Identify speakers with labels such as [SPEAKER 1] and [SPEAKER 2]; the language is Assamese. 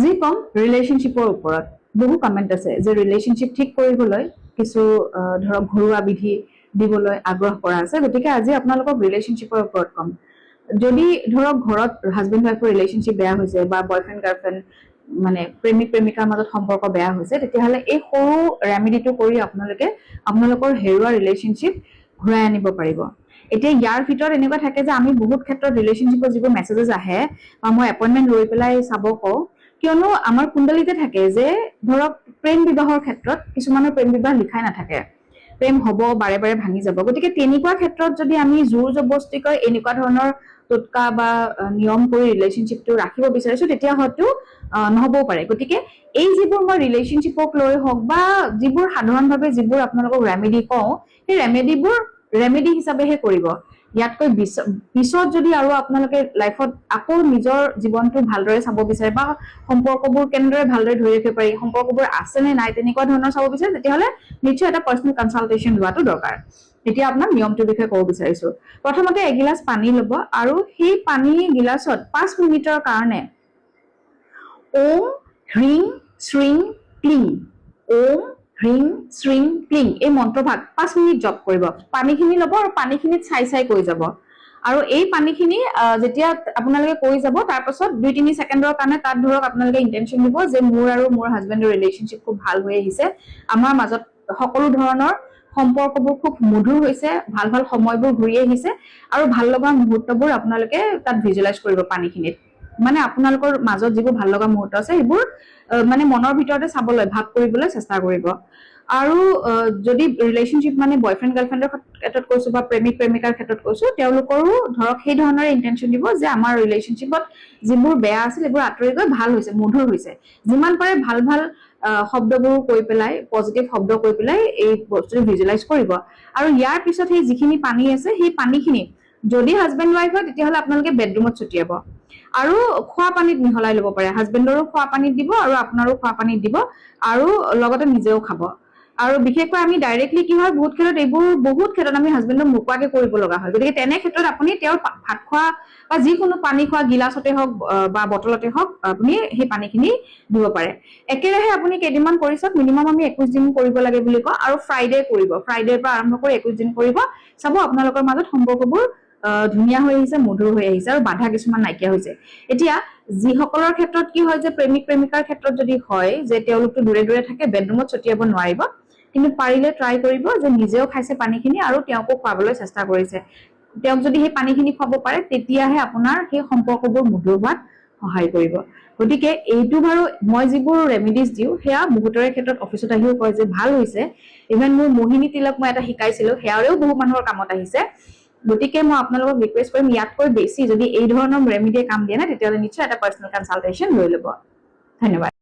[SPEAKER 1] আজি কম ৰিলেশ্যনশ্বিপৰ ওপৰত বহু কমেণ্ট আছে যে ৰিলেশ্যনশ্বিপ ঠিক কৰিবলৈ কিছু ধৰক ঘৰুৱা বিধি দিবলৈ আগ্ৰহ কৰা আছে গতিকে আজি আপোনালোকক ৰিলেশ্যনশ্বিপৰ ওপৰত কম যদি ধৰক ঘৰত হাজবেণ্ড ৱাইফৰ ৰিলেশ্যনশ্বিপ বেয়া হৈছে বা বয়ফ্ৰেণ্ড গাৰ্লফ্ৰেণ্ড মানে প্ৰেমিক প্ৰেমিকাৰ মাজত সম্পৰ্ক বেয়া হৈছে তেতিয়াহ'লে এই সৰু ৰেমেডিটো কৰি আপোনালোকে আপোনালোকৰ হেৰুৱা ৰিলেশ্যনশ্বিপ ঘূৰাই আনিব পাৰিব এতিয়া ইয়াৰ ভিতৰত এনেকুৱা থাকে যে আমি বহুত ক্ষেত্ৰত ৰিলেশ্যনশ্বিপৰ যিবোৰ মেছেজেছ আহে বা মই এপইণ্টমেণ্ট লৈ পেলাই চাব কওঁ কিয়নো আমাৰ কুণ্ডলিতে থাকে যে ধৰক প্ৰেম বিবাহৰ ক্ষেত্ৰত কিছুমানৰ প্ৰেম বিবাহ লিখাই নাথাকে প্ৰেম হ'ব বাৰে বাৰে ভাঙি যাব গতিকে তেনেকুৱা ক্ষেত্ৰত যদি আমি জোৰ জবস্তিকৈ এনেকুৱা ধৰণৰ টোটকা বা নিয়ম কৰি ৰিলেশ্যনশ্বিপটো ৰাখিব বিচাৰিছো তেতিয়া হয়তো নহ'বও পাৰে গতিকে এই যিবোৰ মই ৰিলেশ্যনশ্বিপক লৈ হওক বা যিবোৰ সাধাৰণভাৱে যিবোৰ আপোনালোকক ৰেমেডি কওঁ সেই ৰেমেডি হিচাপেহে কৰিব ইয়াতকৈ পিছত যদি আৰু আপোনালোকে লাইফত আকৌ নিজৰ জীৱনটো ভালদৰে চাব বিচাৰে বা সম্পৰ্কবোৰ কেনেদৰে ভালদৰে ধৰি ৰাখিব পাৰি সম্পৰ্কবোৰ আছে নে নাই তেনেকুৱা ধৰণৰ চাব বিচাৰে তেতিয়াহ'লে নিশ্চয় এটা পাৰ্চনেল কনচালটেশ্যন লোৱাটো দৰকাৰ এতিয়া আপোনাক নিয়মটোৰ বিষয়ে ক'ব বিচাৰিছো প্ৰথমতে এগিলাচ পানী ল'ব আৰু সেই পানী গিলাচত 5 মিনিটৰ কাৰণে ওম হ্ৰিং শ্ৰিং ক্লিং ওম হ্ৰিং শ্ৰিং ক্লিং এই মন্ত্ৰভাগ 5 মিনিট জপ কৰিব পানীখিনি ল'ব আৰু পানীখিনিত চাই চাই কৈ যাব আৰু এই পানীখিনি যেতিয়া আপোনালোকে কৈ যাব তাৰ পাছত 2-3 ছেকেণ্ডৰ কাৰণে তাত ধৰক আপোনালোকে ইন্টেনশন দিব যে মোৰ আৰু মোৰ হাজবেণ্ডৰ ৰিলেশ্যনশ্বিপ খুব ভাল হৈ আহিছে আমাৰ মাজত সকলো ধৰণৰ সম্পৰ্কবোৰ খুব মধুৰ হৈছে ভাল ভাল সময়বোৰ ঘূৰি আহিছে আৰু ভাল লগা মুহূৰ্তবোৰ আপোনালোকে তাত ভিজুৱেলাইজ কৰিব পানীখিনিত মানে আপোনালোকৰ মাজত যিবোৰ ভাল লগা মুহূৰ্ত আছে সেইবোৰ মানে মনৰ ভিতৰতে চাবলৈ ভাগ কৰিবলৈ চেষ্টা কৰিব আৰু যদি ৰিলেশ্যনশ্বিপ মানে বয়ফ্ৰেণ্ড গাৰ্লফ্ৰেণ্ডৰ ক্ষেত্ৰত কৈছো বা প্ৰেমিক প্ৰেমিকাৰ ক্ষেত্ৰত কৈছো তেওঁলোকৰো ধৰক সেই ধৰণৰ ইন্টেনশন দিব যে আমাৰ ৰিলেশ্যনশ্বিপত যিবোৰ বেয়া আছিল সেইবোৰ আঁতৰি গৈ ভাল হৈছে মধুৰ হৈছে যিমান পাৰে ভাল ভাল শব্দবোৰ কৈ পেলাই পজিটিভ শব্দ কৈ পেলাই এই বস্তুটো ভিজুৱেলাইজ কৰিব আৰু ইয়াৰ পিছত সেই যিখিনি পানী আছে সেই পানীখিনি যদি হাজবেণ্ড ৱাইফ হয় তেতিয়াহ'লে আপোনালোকে বেডৰুমত ছটিয়াব আৰু খোৱা পানীত মিহলাই ল'ব পাৰে হাজবেণ্ডৰো খোৱা পানীত দিব আৰু আপোনাৰো খোৱা পানীত দিব আৰু লগতে নিজেও খাব আৰু বিশেষকৈ আমি ডাইৰেক্টলি কি হয় বহুত ক্ষেত্ৰত আমি হাজবেণ্ডক নোকোৱাকে কৰিব লগা হয় গতিকে তেনে ক্ষেত্ৰত আপুনি তেওঁৰ ভাত খোৱা বা যিকোনো পানী খোৱা গিলাচতে হওক বা বটলতে হওক আপুনি সেই পানীখিনি দিব পাৰে একেৰাহে আপুনি কেইদিনমান কৰি চাওক মিনিমাম আমি 21 দিন কৰিব লাগে বুলি কওঁ আৰু ফ্ৰাইডে কৰিব ফ্ৰাইডেৰ পৰা আৰম্ভ কৰি 21 দিন কৰিব চাব আপোনালোকৰ মাজত সম্পৰ্কবোৰ ধুনীয়া হৈ আহিছে মধুৰ হৈ আহিছে আৰু বাধা কিছুমান নাইকিয়া হৈছে এতিয়া যিসকলৰ ক্ষেত্ৰত কি হয় যে প্ৰেমিক প্ৰেমিকাৰ ক্ষেত্ৰত যদি হয় যে তেওঁলোকটো দূৰে দূৰে থাকে বেডৰুমত ছটিয়াব নোৱাৰিব কিন্তু পাৰিলে ট্ৰাই কৰিব যে নিজেও খাইছে পানীখিনি আৰু তেওঁকো খুৱাবলৈ চেষ্টা কৰিছে তেওঁক যদি সেই পানীখিনি খুৱাব পাৰে তেতিয়াহে আপোনাৰ সেই সম্পৰ্কবোৰ মধুৰ হোৱাত সহায় কৰিব গতিকে এইটো বাৰু মই যিবোৰ ৰেমেডিজ দিওঁ সেয়া বহুতৰে ক্ষেত্ৰত অফিচত আহিও কয় যে ভাল হৈছে ইভেন মোৰ মোহিনী তিলক মই এটা শিকাইছিলো সেয়াৰেও বহু মানুহৰ কামত আহিছে গতিকে মই আপোনালোকক ৰিকুৱেষ্ট কৰিম ইয়াতকৈ বেছি যদি এই ধৰণৰ ৰেমেডিয়ে কাম দিয়ে না তেতিয়াহ'লে নিশ্চয় এটা পাৰ্চনেল কনচালটেশ্যন লৈ ল'ব ধন্যবাদ